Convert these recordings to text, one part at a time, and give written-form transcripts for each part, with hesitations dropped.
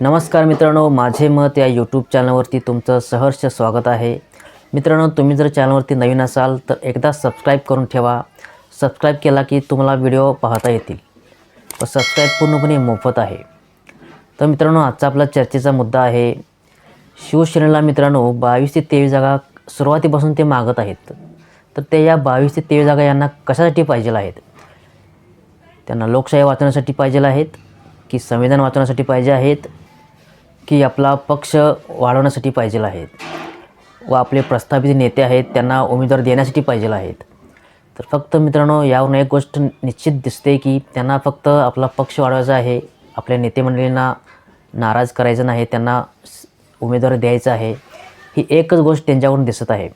नमस्कार मित्रांनो, माझे मत या यूट्यूब चॅनलवरती तुमचं सहर्ष स्वागत आहे. मित्रांनो, तुम्ही जर चॅनलवरती नवीन असाल तर एकदा सबस्क्राईब करून ठेवा. सबस्क्राईब केला की तुम्हाला व्हिडिओ पाहता येतील व सबस्क्राईब पूर्णपणे मोफत आहे. तर मित्रांनो, आजचा आपला चर्चेचा मुद्दा आहे शिवसेनेला मित्रांनो 22 ते 23 जागा सुरुवातीपासून ते मागत आहेत. तर ते या 22 ते 23 जागा यांना कशासाठी पाहिजे आहेत? त्यांना लोकशाही वाचवण्यासाठी पाहिजे आहेत की संविधान वाचवण्यासाठी पाहिजे आहेत की आपला पक्ष वाढवण्यासाठी पाहिजे आहेत व आपले प्रस्थापित नेते आहेत त्यांना उमेदवार देण्यासाठी पाहिजे आहेत? तर फक्त मित्रांनो, यावरून एक गोष्ट निश्चित दिसते की त्यांना फक्त आपला पक्ष वाढवायचा आहे, आपल्या नेते मंडळींना नाराज करायचं नाही, त्यांना उमेदवार द्यायचा आहे. ही एकच गोष्ट त्यांच्याकडून दिसत आहे.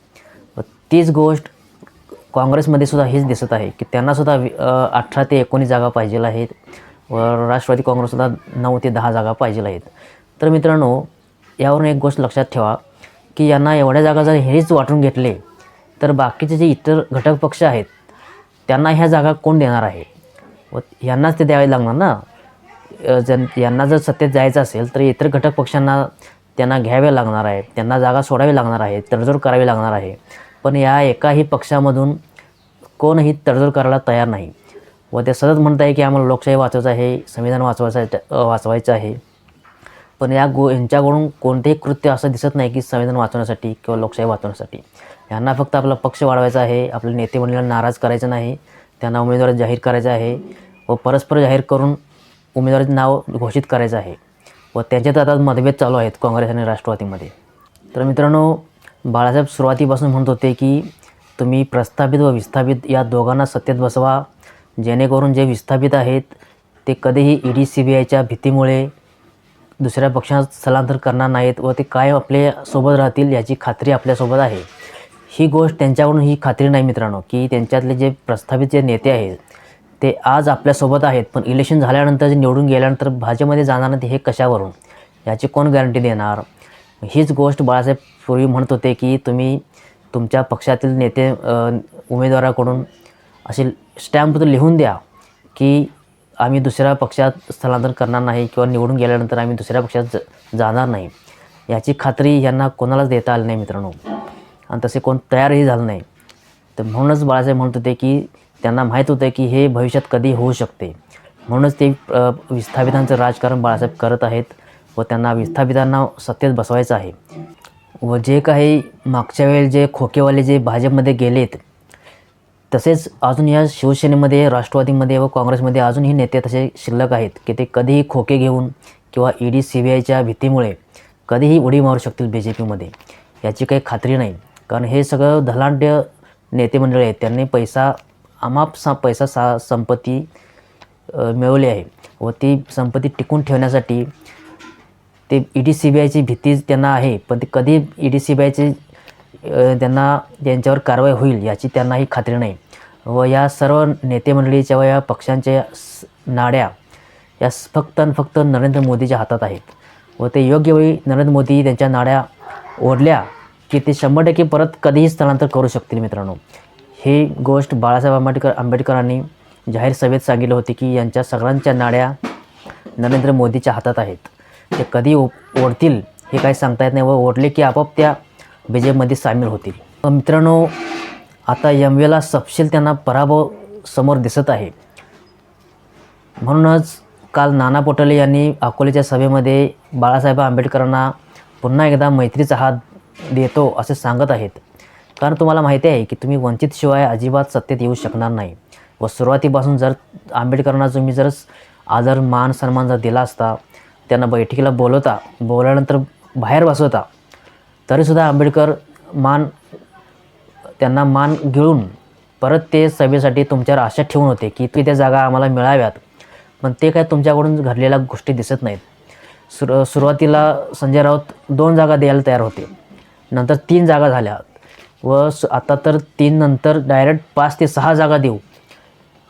व तीच गोष्ट काँग्रेसमध्ये सुद्धा हेच दिसत आहे की त्यांनासुद्धा 18 ते 19 जागा पाहिजे आहेत व राष्ट्रवादी काँग्रेससुद्धा 9 ते 10 जागा पाहिजे आहेत. तर मित्रांनो, यावरून एक गोष्ट लक्षात ठेवा की यांना एवढ्या जागा जर हेच वाटून घेतले तर बाकीचे जे इतर घटक पक्ष आहेत त्यांना ह्या जागा कोण देणार आहे? व यांनाच ते द्यावे लागणार ना. यांना जर सत्तेत जायचं असेल तर इतर घटक पक्षांना त्यांना घ्यावे लागणार आहे, त्यांना जागा सोडावी लागणार आहे, तडजोड करावी लागणार आहे. पण या एकाही पक्षामधून कोणही तडजोड करायला तयार नाही व ते सतत म्हणत आहे की आम्हाला लोकशाही वाचवायचं आहे, संविधान वाचवायचं आहे. पण यांच्याकडून कोणतेही कृत्य असं दिसत नाही की संविधान वाचवण्यासाठी किंवा लोकशाही वाचवण्यासाठी. यांना फक्त आपला पक्ष वाढवायचा आहे, आपल्या नेते मंडळींना नाराज करायचं नाही, त्यांना उमेदवार जाहीर करायचं आहे व परस्पर जाहीर करून उमेदवाराचे नाव घोषित करायचं आहे. व त्यांच्यात आता मतभेद चालू आहेत काँग्रेस आणि राष्ट्रवादीमध्ये. तर मित्रांनो, बाळासाहेब सुरुवातीपासून म्हणत होते की तुम्ही प्रस्थापित व विस्थापित या दोघांना सत्तेत बसवा, जेणेकरून जे विस्थापित आहेत ते कधीही ED CBIच्या भीतीमुळे दुसऱ्या पक्षात स्थलांतर करणार नाहीत व ते कायम आपल्यासोबत राहतील याची खात्री आपल्यासोबत आहे. ही गोष्ट त्यांच्याकडून ही खात्री नाही मित्रांनो की त्यांच्यातले जे प्रस्थापित जे नेते आहेत ते आज आपल्यासोबत आहेत, पण इलेक्शन झाल्यानंतर जे निवडून गेल्यानंतर भाजपमध्ये जाणार नाही हे कशावरून? याची कोण गॅरंटी देणार? हीच गोष्ट बाळासाहेब पूर्वी म्हणत होते की तुम्ही तुमच्या पक्षातील नेते उमेदवाराकडून असे स्टॅम्प लिहून द्या की आम्ही दुसऱ्या पक्षात स्थलांतर करणार नाही किंवा निवडून गेल्यानंतर आम्ही दुसऱ्या पक्षात जाणार नाही. याची खात्री यांना कोणालाच देता आली नाही मित्रांनो, आणि तसे कोण तयारही झालं नाही. तर म्हणूनच बाळासाहेब म्हणत होते की त्यांना माहीत होतं की हे भविष्यात कधी होऊ शकते. म्हणूनच ते विस्थापितांचं राजकारण बाळासाहेब करत आहेत व त्यांना विस्थापितांना सत्तेत बसवायचं आहे. व जे काही मागच्या वेळेस जे खोकेवाले जे भाजपमध्ये गेलेत तसेच अजून या शिवसेनेमध्ये, राष्ट्रवादीमध्ये व काँग्रेसमध्ये अजूनही नेते तसे शिल्लक आहेत की ते कधीही खोके घेऊन किंवा ED CBIच्या भीतीमुळे कधीही उडी मारू शकतील BJPमध्ये. याची काही खात्री नाही, कारण हे सगळं धलाढ्य नेते मंडळी आहेत. त्यांनी अमाप संपत्ती मिळवली आहे व ती संपत्ती टिकून ठेवण्यासाठी ते ED CBIची भीती त्यांना आहे, पण ते कधी ED CBIची त्यांच्यावर कारवाई होईल याची त्यांनाही खात्री नाही. व या सर्व नेते मंडळीच्या व या पक्षांच्या नाड्या या फक्त आणि फक्त नरेंद्र मोदीच्या हातात आहेत व ते योग्य वेळी नरेंद्र मोदी त्यांच्या नाड्या ओढल्या की ते 100% परत कधीही स्थलांतर करू शकतील मित्रांनो. ही गोष्ट बाळासाहेब आंबेडकरांनी जाहीर सभेत सांगितले होते की यांच्या सगळ्यांच्या नाड्या नरेंद्र मोदीच्या हातात आहेत. ते कधी ओढतील हे काही सांगता येत नाही व ओढले की आपोआप त्या BJPमध्ये सामील होतील. मित्रांनो, आता MVला सपशेल त्यांना पराभव समोर दिसत आहे. म्हणूनच काल नाना पटोले यांनी अकोल्याच्या सभेमध्ये बाळासाहेब आंबेडकरांना पुन्हा एकदा मैत्रीचा हात देतो असे सांगत आहेत. कारण तुम्हाला माहिती आहे की तुम्ही वंचितशिवाय अजिबात सत्तेत येऊ शकणार नाही व सुरुवातीपासून जर आंबेडकरांना तुम्ही जर आदर मान सन्मान जर दिला असता, त्यांना बैठकीला बोलल्यानंतर बाहेर बसवता, तरीसुद्धा आंबेडकर त्यांना मान गिळून परत ते सभेसाठी तुमच्यावर आशा ठेवून होते की त्या जागा आम्हाला मिळाव्यात. पण ते काय तुमच्याकडून घडलेल्या गोष्टी दिसत नाहीत. सुरुवातीला संजय राऊत 2 जागा द्यायला तयार होते, नंतर 3 जागा झाल्या व आता तर 3 नंतर डायरेक्ट 5 ते 6 जागा देऊ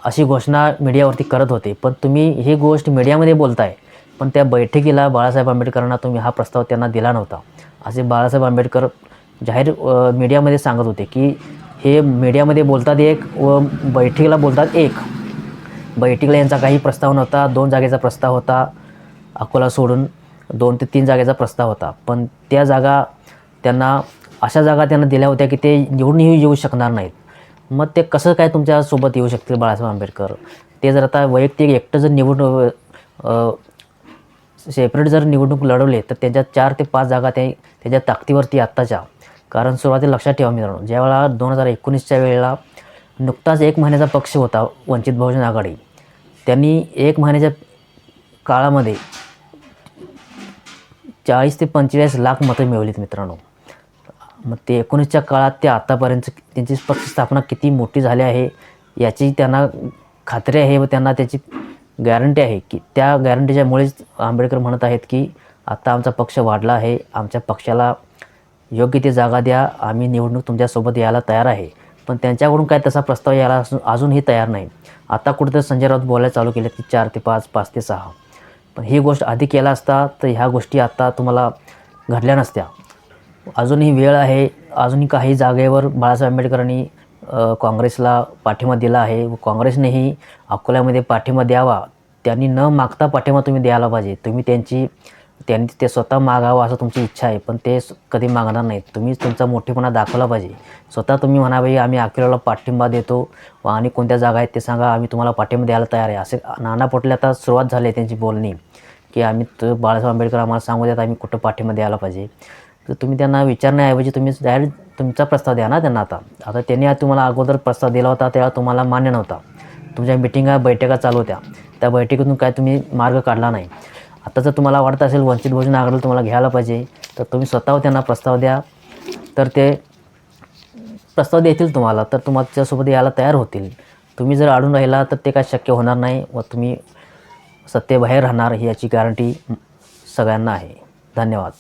अशी घोषणा मीडियावरती करत होते. पण तुम्ही ही गोष्ट मीडियामध्ये बोलताय, पण त्या बैठकीला बाळासाहेब आंबेडकरांना तुम्ही हा प्रस्ताव त्यांना दिला नव्हता असे बाळासाहेब आंबेडकर जाहीर मीडियामध्ये सांगत होते की हे मीडियामध्ये बोलतात एक व बैठकीला बोलतात एक. बैठकीला यांचा काही प्रस्ताव नव्हता, 2 जागेचा प्रस्ताव होता अकोला सोडून 2 ते 3 जागेचा प्रस्ताव होता, पण त्या जागा त्यांना अशा जागा त्यांना दिल्या होत्या की ते निवडूनही येऊ शकणार नाहीत. मग ते कसं काय तुमच्यासोबत येऊ शकतील बाळासाहेब आंबेडकर? ते जर आता वैयक्तिक एकटं जर निवडून सेपरेट जर निवडणूक लढवले तर त्यांच्या 4 ते 5 जागा त्याच्या ताकदीवरती आत्ताच्या. कारण सुरुवातीला लक्षात ठेवा मित्रांनो, ज्यावेळेला 2019च्या वेळेला नुकताच 1 महिन्याचा पक्ष होता वंचित बहुजन आघाडी. त्यांनी 1 महिन्याच्या काळामध्ये 40 ते 45 लाख मतं मिळवलीत मित्रांनो. मग ते 19च्या काळात ते आत्तापर्यंत त्यांची पक्ष स्थापना किती मोठी झाली आहे याची त्यांना खात्री आहे व त्यांना त्याची गॅरंटी आहे की त्या गॅरंटीच्यामुळेच आंबेडकर म्हणत आहेत की आता आमचा पक्ष वाढला आहे, आमच्या पक्षाला योग्य ती जागा द्या, आम्ही निवडणूक तुमच्यासोबत यायला तयार आहे. पण त्यांच्याकडून काय तसा प्रस्ताव यायला अजूनही तयार नाही. आता कुठेतरी संजय राऊत बोलायला चालू केले की 4 ते 5, 5 ते 6. पण ही गोष्ट आधी केला असता तर ह्या गोष्टी आता तुम्हाला घडल्या नसत्या. अजूनही वेळ आहे. अजूनही काही जागेवर बाळासाहेब आंबेडकरांनी काँग्रेसला पाठिंबा दिला आहे व काँग्रेसनेही अकोल्यामध्ये पाठिंबा द्यावा. त्यांनी न मागता पाठिंबा तुम्ही द्यायला पाहिजे. त्यांनी ते स्वतः मागावं असं तुमची इच्छा आहे, पण ते कधी मागणार नाहीत. तुम्ही तुमचा मोठेपणा दाखवला पाहिजे. स्वतः तुम्ही म्हणावे आम्ही अकोल्याला पाठिंबा देतो व आणि कोणत्या जागा आहेत ते सांगा, आम्ही तुम्हाला पाठिंबा द्यायला तयार आहे. असे नाना पटोले आता सुरुवात झाली आहे त्यांची बोलणी की बाळासाहेब आंबेडकर आम्हाला सांगू द्यात आम्ही कुठं पाठिंबा द्यायला पाहिजे. तर तुम्ही त्यांना विचारण्याऐवजी तुम्ही डायरेक्ट तुमचा प्रस्ताव द्या ना त्यांना. आता त्यांनी तुम्हाला अगोदर प्रस्ताव दिला होता तेव्हा तुम्हाला मान्य नव्हता. तुमच्या बैठका चालू होत्या, त्या बैठकीतून काय तुम्ही मार्ग काढला नाही. आता जर तुम्हाला वाटत असेल वंचित बहुजन आघाडीला तुम्हाला घ्यायला पाहिजे तर तुम्ही स्वतः त्यांना प्रस्ताव द्या, तर ते प्रस्ताव देतील तुम्हाला, तर तुमच्यासोबत यायला तयार होतील. तुम्ही जर अडून राहिला तर ते काय शक्य होणार नाही व तुम्ही सत्तेबाहेर राहणार याची गॅरंटी सगळ्यांना आहे. धन्यवाद.